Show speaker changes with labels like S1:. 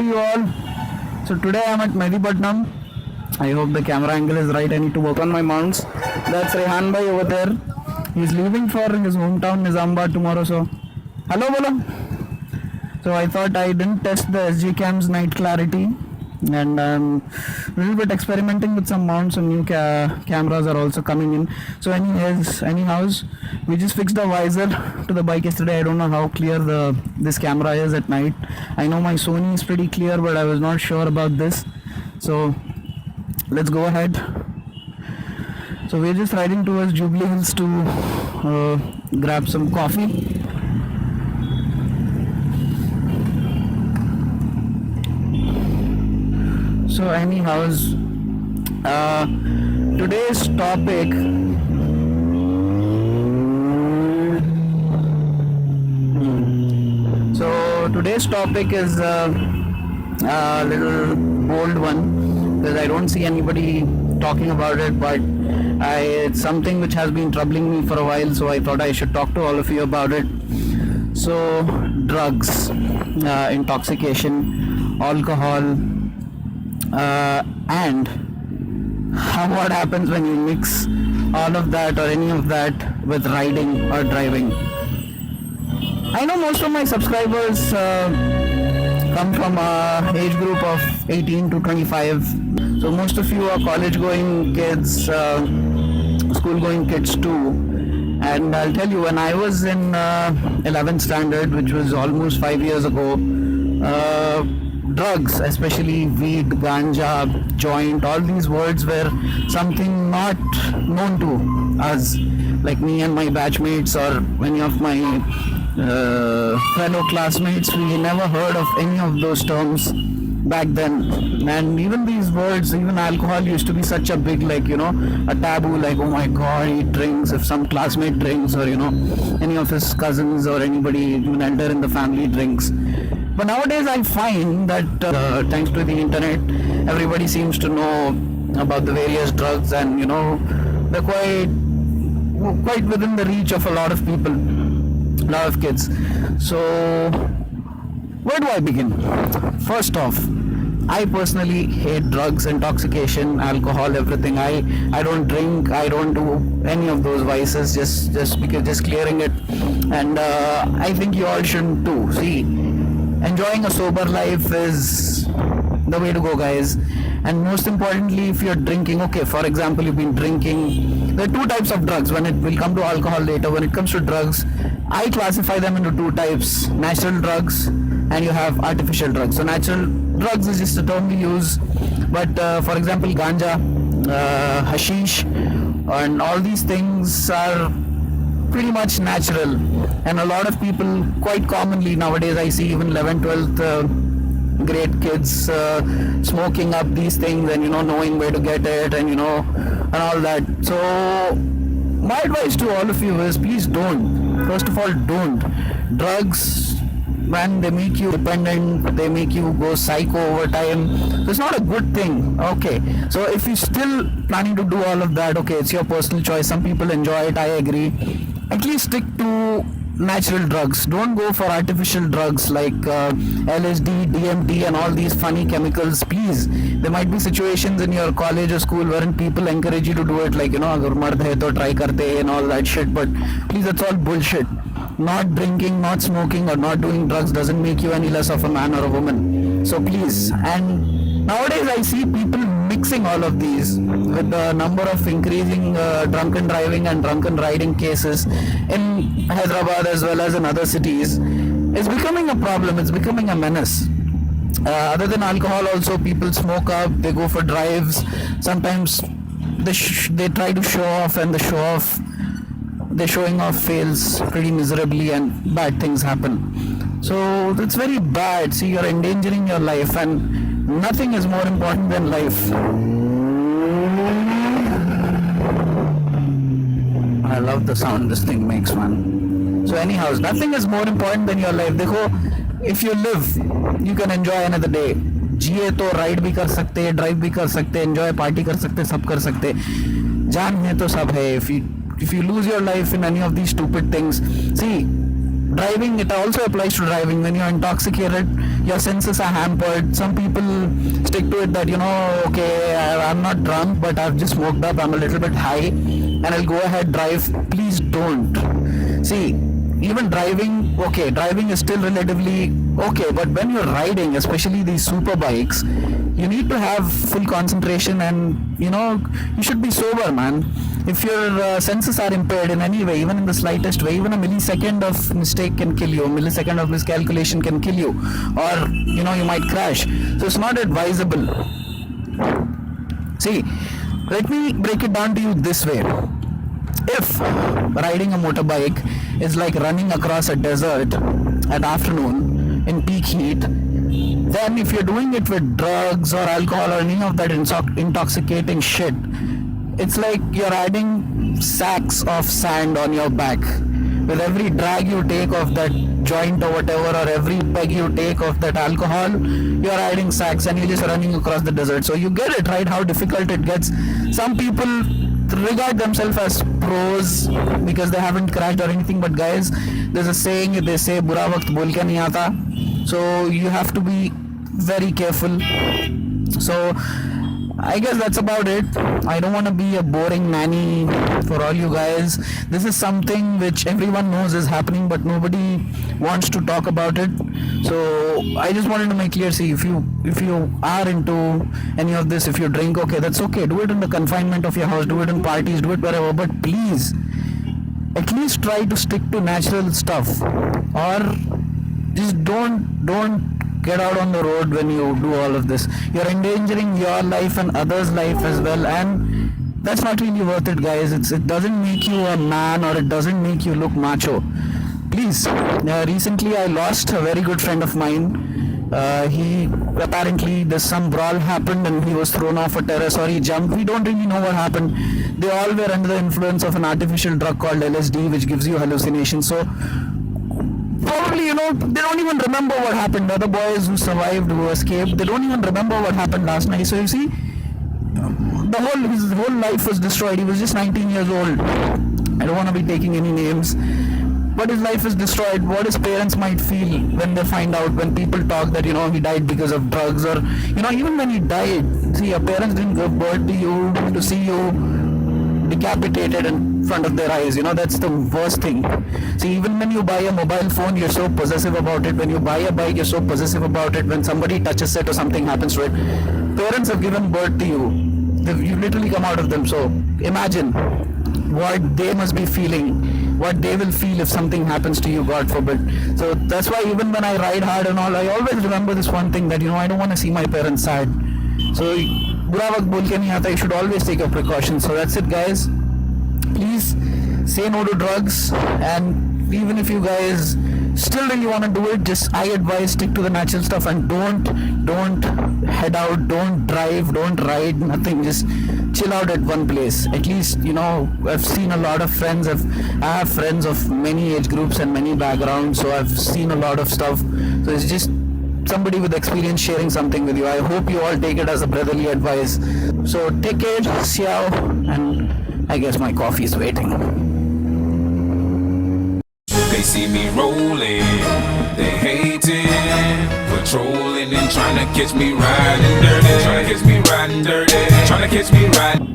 S1: you all. So today I'm at Medipatnam. I hope the camera angle is right. I need to work on my mounts. That's Rehan bhai over there. He's leaving for his hometown Nizamabad tomorrow. So hello bolo. So I thought I didn't test the SG cam's night clarity, and a little bit experimenting with some mounts. Some new cameras are also coming in. So anyhow, we just fixed the visor to the bike yesterday. I don't know how clear this camera is at night. I know my Sony is pretty clear, but I was not sure about this. So let's go ahead. So we're just riding towards Jubilee Hills to grab some coffee. So anyhow, today's topic is a little bold one, because I don't see anybody talking about it, but it's something which has been troubling me for a while, so I thought I should talk to all of you about it. So drugs, intoxication, alcohol, and what happens when you mix all of that or any of that with riding or driving. I know most of my subscribers come from a age group of 18 to 25. So most of you are college going kids, school going kids too. And I'll tell you, when I was in 11th standard, which was almost 5 years ago, drugs, especially weed, ganja, joint, all these words were something not known to us, like me and my batchmates or any of my fellow classmates. We never heard of any of those terms back then. And even these words, even alcohol used to be such a big, like, a taboo, like, oh my god, he drinks. If some classmate drinks, or any of his cousins or anybody, even elder in the family drinks. But nowadays I find that thanks to the internet, everybody seems to know about the various drugs, and they're quite within the reach of a lot of people, a lot of kids. So where do I begin? First off, I personally hate drugs, intoxication, alcohol, everything. I don't drink, I don't do any of those vices, just clearing it. And I think you all shouldn't too. See, enjoying a sober life is the way to go, guys. And most importantly, if you're drinking, okay, for example, you've been drinking, there are two types of drugs. When it will come to alcohol later, when it comes to drugs, I classify them into two types: natural drugs, and you have artificial drugs. So natural drugs is just a term we use, but for example, ganja, hashish, and all these things are pretty much natural. And a lot of people, quite commonly nowadays, I see even 11th, 12th grade kids smoking up these things, and knowing where to get it, and and all that. So my advice to all of you is, please don't. First of all, don't. Drugs, man, they make you dependent, they make you go psycho over time. So it's not a good thing. Okay, so if you're still planning to do all of that, okay, it's your personal choice. Some people enjoy it, I agree. At least stick to natural drugs. Don't go for artificial drugs like LSD, DMT, and all these funny chemicals. Please, there might be situations in your college or school wherein people encourage you to do it, like agar mard hai to try karte and all that shit. But please, that's all bullshit. Not drinking, not smoking, or not doing drugs doesn't make you any less of a man or a woman. So please. And nowadays I see people mixing all of these, with the number of increasing drunken driving and drunken riding cases in Hyderabad as well as in other cities. It's becoming a problem, it's becoming a menace. Other than alcohol, also people smoke up, they go for drives. Sometimes they try to show off, and the showing off fails pretty miserably, and bad things happen. So it's very bad. See, you're endangering your life, and nothing is more important than life. I love the sound this thing makes, man. So anyhow, nothing is more important than your life. Dekho, if you live, you can enjoy another day. जिए तो ride भी कर सकते, drive भी कर सकते, enjoy party कर सकते, सब कर सकते. जान है तो सब है. If you lose your life in any of these stupid things, see, driving, it also applies to driving. When you're intoxicated, your senses are hampered. Some people stick to it that, okay, I'm not drunk, but I've just woke up, I'm a little bit high, and I'll go ahead drive. Please don't. See, even driving, okay, driving is still relatively okay, but when you're riding, especially these super bikes, you need to have full concentration, and you should be sober, man. If your senses are impaired in any way, even in the slightest way, even a millisecond of mistake can kill you, a millisecond of miscalculation can kill you, or you might crash. So it's not advisable. See, let me break it down to you this way. If riding a motorbike is like running across a desert at afternoon in peak heat, then if you're doing it with drugs or alcohol or any of that intoxicating shit, it's like you're adding sacks of sand on your back. With every drag you take of that joint or whatever, or every peg you take of that alcohol, you're adding sacks and you're just running across the desert. So you get it, right, how difficult it gets. Some people regard themselves as pros because they haven't crashed or anything, but guys, there's a saying, they say bura waqt bol ke nahi aata. So you have to be very careful. So I guess that's about it. I don't want to be a boring nanny for all you guys. This is something which everyone knows is happening, but nobody wants to talk about it. So I just wanted to make clear, see, if you are into any of this, if you drink, okay, that's okay. Do it in the confinement of your house, do it in parties, do it wherever, but please, at least try to stick to natural stuff, or just don't get out on the road when you do all of this. You're endangering your life and others' life as well, and that's not really worth it, guys. It doesn't make you a man, or it doesn't make you look macho. Please, recently I lost a very good friend of mine. He apparently, there's some brawl happened and he was thrown off a terrace, or he jumped. We don't really know what happened. They all were under the influence of an artificial drug called LSD, which gives you hallucinations. So probably, they don't even remember what happened. The other boys who survived, who escaped, they don't even remember what happened last night. So you see, his whole life was destroyed. He was just 19 years old. I don't want to be taking any names, but his life is destroyed. What his parents might feel when they find out, when people talk that, he died because of drugs, or, even when he died, see, your parents didn't give birth to you to see you decapitated in front of their eyes. That's the worst thing. See, even when you buy a mobile phone, you're so possessive about it. When you buy a bike, you're so possessive about it. When somebody touches it or something happens to it, parents have given birth to you. You literally come out of them. So imagine what they must be feeling, what they will feel if something happens to you, God forbid. So that's why even when I ride hard and all, I always remember this one thing, that I don't want to see my parents sad. So बुरा वक्त बोल के नहीं आता. You should always take your precautions. So that's it, guys. Please say no to drugs, and even if you guys still really want to do it, just, I advise, stick to the natural stuff, and don't head out, don't drive, don't ride, nothing. Just chill out at one place. At least, I've seen a lot of friends. I have friends of many age groups and many backgrounds, so I've seen a lot of stuff. So it's just somebody with experience sharing something with you. I hope you all take it as a brotherly advice. So take care, ciao, and I guess my coffee is waiting.
S2: They see me rolling, they hating, patrolling and trying to catch me riding dirty, trying to catch me riding dirty, trying to catch me riding.